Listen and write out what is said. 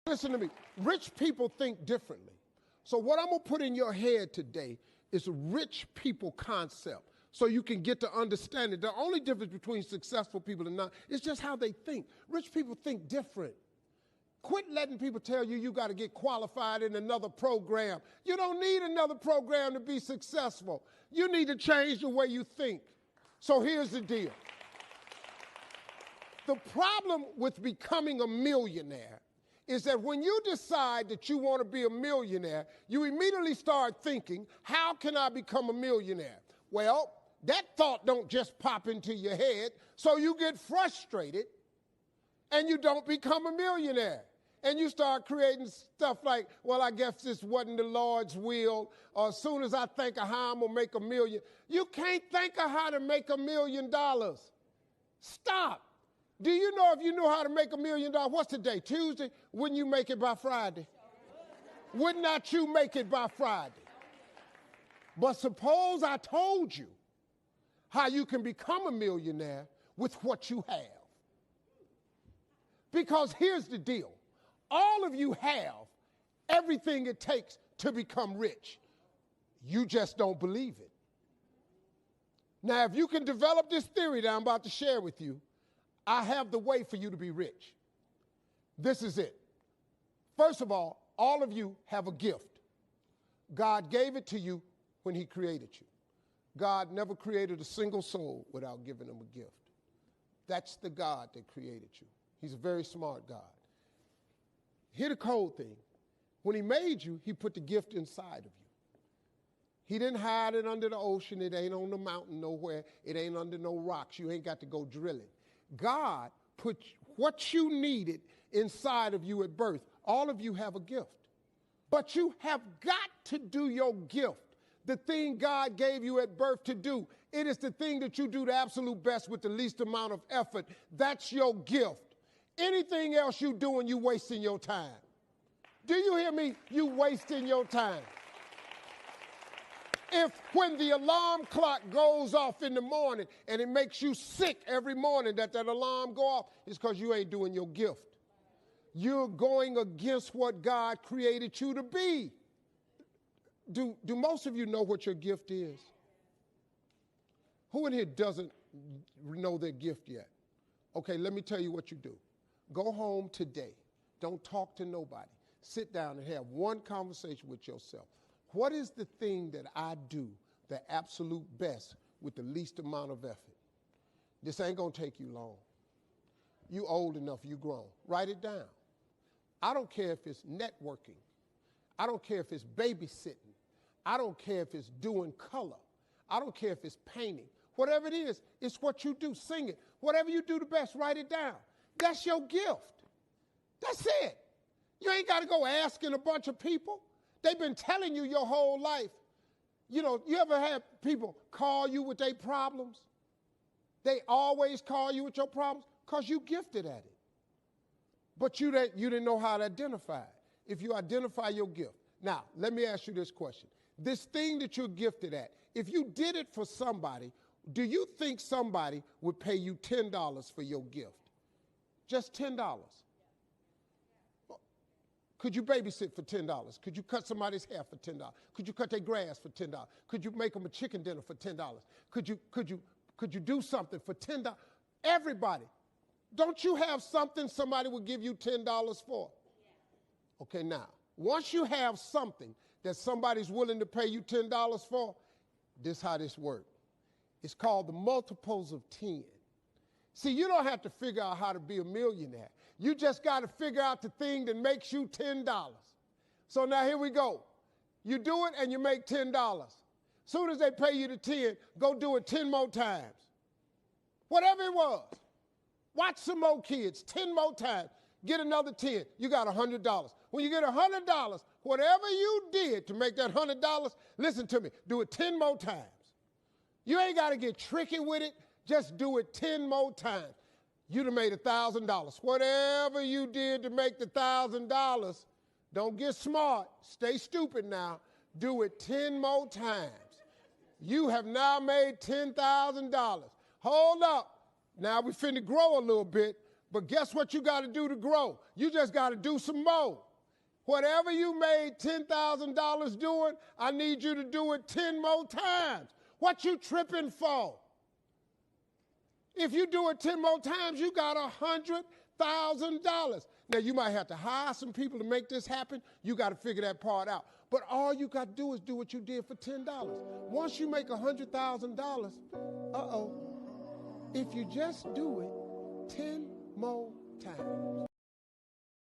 Listen to me. Rich people think differently. So what I'm going to put in your head today is a rich people concept so you can get to understand it. The only difference between successful people and not is just how they think. Rich people think different. Quit letting people tell you you got to get qualified in another program. You don't need another program to be successful. You need to change the way you think. So here's the deal. The problem with becoming a millionaire is that when you decide that you want to be a millionaire, you immediately start thinking, how can I become a millionaire? Well, that thought don't just pop into your head, so you get frustrated and you don't become a millionaire. And you start creating stuff like, well, I guess this wasn't the Lord's will, or as soon as I think of how I'm going to make $1 million. You can't think of how to make $1 million. Stop. Do you know if you knew how to make $1 million, what's today, Tuesday? Wouldn't you make it by Friday? Would not you make it by Friday? But suppose I told you how you can become a millionaire with what you have. Because here's the deal. All of you have everything it takes to become rich. You just don't believe it. Now, if you can develop this theory that I'm about to share with you, I have the way for you to be rich. This is it. First of all of you have a gift. God gave it to you when he created you. God never created a single soul without giving them a gift. That's the God that created you. He's a very smart God. Here's the cold thing. When he made you, he put the gift inside of you. He didn't hide it under the ocean. It ain't on the mountain nowhere. It ain't under no rocks. You ain't got to go drilling. God put what you needed inside of you at birth. All of you have a gift. But you have got to do your gift, the thing God gave you at birth to do. It is the thing that you do the absolute best with the least amount of effort. That's your gift. Anything else you doing, you wasting your time. Do you hear me? You wasting your time. If when the alarm clock goes off in the morning and it makes you sick every morning that alarm go off, it's because you ain't doing your gift. You're going against what God created you to be. Do most of you know what your gift is? Who in here doesn't know their gift yet? Okay, let me tell you what you do. Go home today. Don't talk to nobody. Sit down and have one conversation with yourself. What is the thing that I do the absolute best with the least amount of effort? This ain't going to take you long. You old enough, you grown. Write it down. I don't care if it's networking. I don't care if it's babysitting. I don't care if it's doing color. I don't care if it's painting. Whatever it is, it's what you do. Sing it. Whatever you do the best, write it down. That's your gift. That's it. You ain't got to go asking a bunch of people. They've been telling you your whole life. You know, you ever had people call you with their problems? They always call you with your problems because you gifted at it. But you didn't know how to identify it. If you identify your gift. Now, let me ask you this question. This thing that you're gifted at, if you did it for somebody, do you think somebody would pay you $10 for your gift? Just $10. Could you babysit for $10? Could you cut somebody's hair for $10? Could you cut their grass for $10? Could you make them a chicken dinner for $10? Could you do something for $10? Everybody. Don't you have something somebody would give you $10 for? Okay, now, once you have something that somebody's willing to pay you $10 for, this is how this works. It's called the multiples of 10. See, you don't have to figure out how to be a millionaire. You just got to figure out the thing that makes you $10. So now here we go. You do it and you make $10. Soon as they pay you the 10, go do it 10 more times. Whatever it was. Watch some more kids 10 more times. Get another 10. You got $100. When you get $100, whatever you did to make that $100, listen to me, do it 10 more times. You ain't got to get tricky with it. Just do it 10 more times. You'd have made $1,000. Whatever you did to make the $1,000, don't get smart. Stay stupid now. Do it 10 more times. You have now made $10,000. Hold up. Now we finna grow a little bit. But guess what you got to do to grow? You just got to do some more. Whatever you made $10,000 doing, I need you to do it 10 more times. What you tripping for? If you do it 10 more times, you got $100,000. Now, you might have to hire some people to make this happen. You got to figure that part out. But all you got to do is do what you did for $10. Once you make $100,000, if you just do it 10 more times,